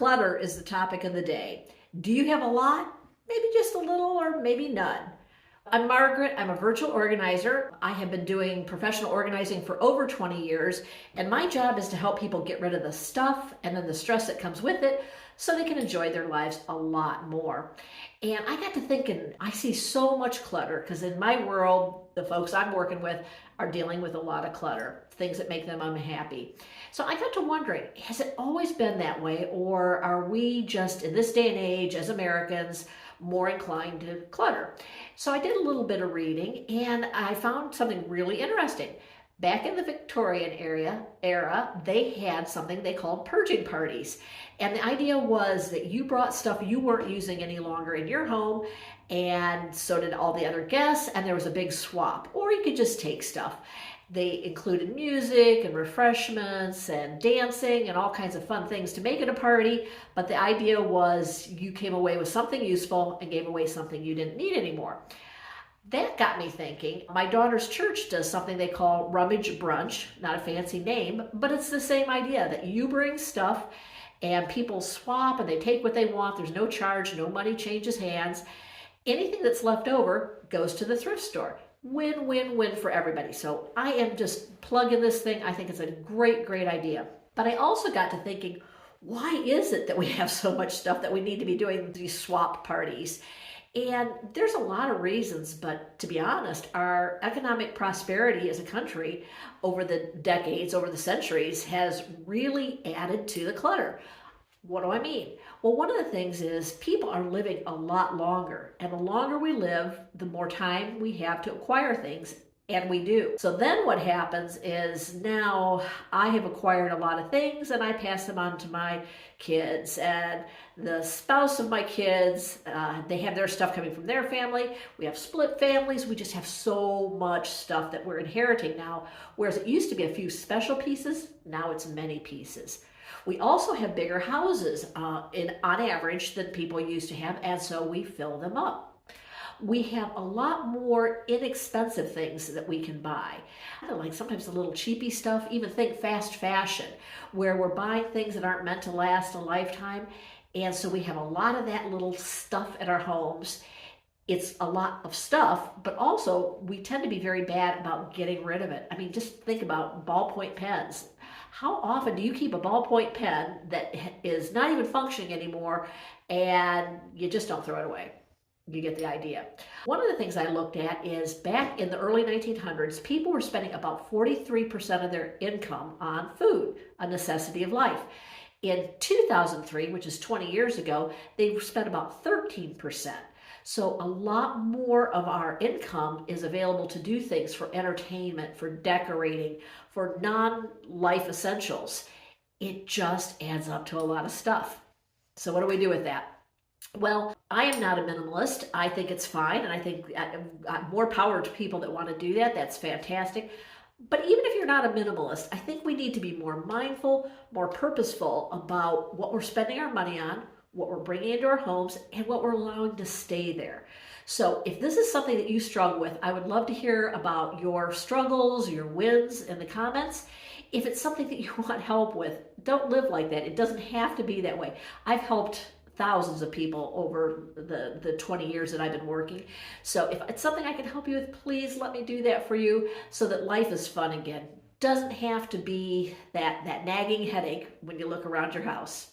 Clutter is the topic of the day. Do you have a lot? Maybe just a little, or maybe none. I'm Margaret. I'm a virtual organizer. I have been doing professional organizing for over 20 years, and my job is to help people get rid of the stuff and then the stress that comes with it so they can enjoy their lives a lot more. And I got to thinking, I see so much clutter because in my world, the folks I'm working with are dealing with a lot of clutter, things that make them unhappy. So I got to wondering, has it always been that way, or are we just in this day and age as Americans more inclined to clutter? So I did a little bit of reading and I found something really interesting. Back in the Victorian era, they had something they called purging parties. And the idea was that you brought stuff you weren't using any longer in your home, and so did all the other guests, and there was a big swap. Or you could just take stuff. They included music and refreshments and dancing and all kinds of fun things to make it a party, but the idea was you came away with something useful and gave away something you didn't need anymore. That got me thinking. My daughter's church does something they call Rumage brunch, not a fancy name, but it's the same idea that you bring stuff and people swap and they take what they want. There's no charge, no money changes hands. Anything that's left over goes to the thrift store. Win, win, win for everybody. So I am just plugging this thing. I think it's a great, great idea. But I also got to thinking, why is it that we have so much stuff that we need to be doing these swap parties? And there's a lot of reasons, but to be honest, our economic prosperity as a country over the decades, over the centuries, has really added to the clutter. What do I mean? Well, one of the things is people are living a lot longer, and the longer we live, the more time we have to acquire things. And we do. So then what happens is now I have acquired a lot of things and I pass them on to my kids and the spouse of my kids. They have their stuff coming from their family. We have split families. We just have so much stuff that we're inheriting now. Whereas it used to be a few special pieces, now it's many pieces. We also have bigger houses on average than people used to have, and so we fill them up. We have a lot more inexpensive things that we can buy. I don't like sometimes the little cheapy stuff, even think fast fashion, where we're buying things that aren't meant to last a lifetime. And so we have a lot of that little stuff in our homes. It's a lot of stuff, but also we tend to be very bad about getting rid of it. I mean, just think about ballpoint pens. How often do you keep a ballpoint pen that is not even functioning anymore and you just don't throw it away? You get the idea. One of the things I looked at is back in the early 1900s, people were spending about 43% of their income on food, a necessity of life. In 2003, which is 20 years ago, they spent about 13%. So a lot more of our income is available to do things for entertainment, for decorating, for non-life essentials. It just adds up to a lot of stuff. So what do we do with that? Well, I am not a minimalist. I think it's fine, and I think more power to people that want to do that. That's fantastic. But even if you're not a minimalist, I think we need to be more mindful, more purposeful about what we're spending our money on, what we're bringing into our homes, and what we're allowing to stay there. So if this is something that you struggle with, I would love to hear about your struggles, your wins in the comments. If it's something that you want help with, don't live like that. It doesn't have to be that way. I've helped thousands of people over the 20 years that I've been working. So if it's something I can help you with, please let me do that for you so that life is fun again. Doesn't have to be that nagging headache when you look around your house.